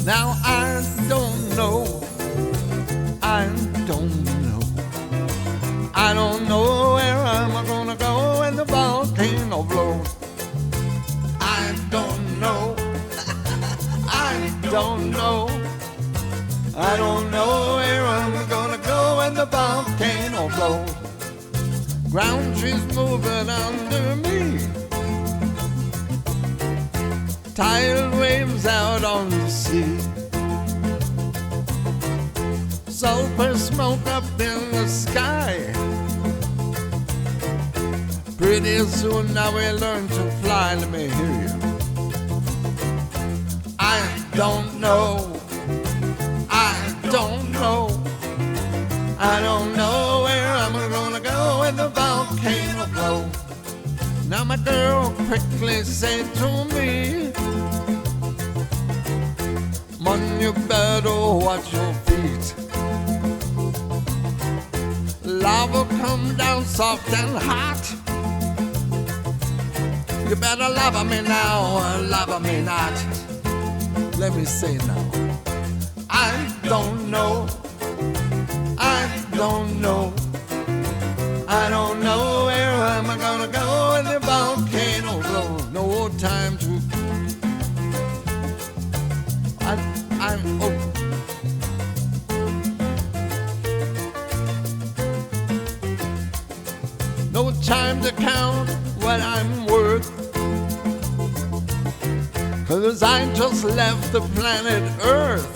Now I don't know, I don't know, I don't know where I'm gonna go when the volcano blows. I don't know, I don't know, I don't know where I'm gonna go when the volcano blows. Ground trees moving under me, tidal waves out on the sea, sulfur smoke up in the sky. Pretty soon now we learn to fly. Let me hear you. I don't know, I don't know, I don't know where I'm gonna go when the volcano blows. Now my girl quickly said to me, "Mon, you better watch your feet. Lava come down soft and hot. You better love me now or love me not." Let me say now, I don't know, I don't know, I don't know where I'm gonna go when the volcano blows. No time to no time to count what I'm worth, 'cause I just left the planet Earth.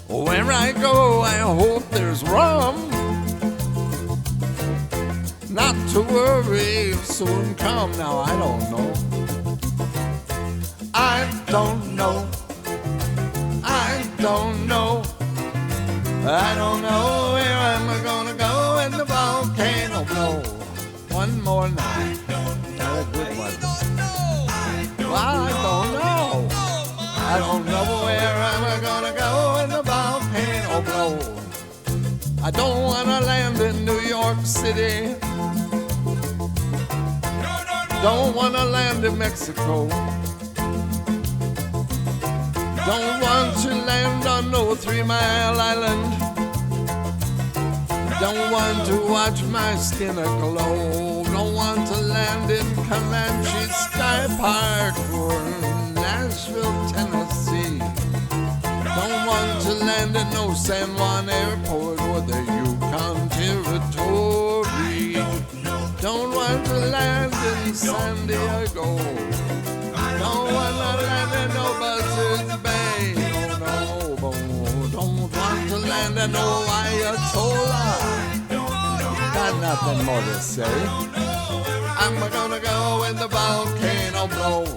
Where I go, I hope there's rum. Not to worry, soon come. Now I don't know, I don't know, I don't know, I don't know where I'm gonna go when the volcano blows. One more night, not a good one. Well, I don't know, I don't know where I'm gonna go when the volcano blows. I don't wanna land in New York City, don't wanna land in Mexico, don't want to land on no 3 Mile Island, don't want to watch my skin aglow, don't want to land in Comanche Sky Park or Nashville, Tennessee, don't want to land in no San Juan Airport or the Yukon Territory, don't want to land in San Diego, don't want to land in no Buzzards Bay, no, don't want to land in no Ayatollah. Got nothing more to say. I'm gonna go when the volcano blows.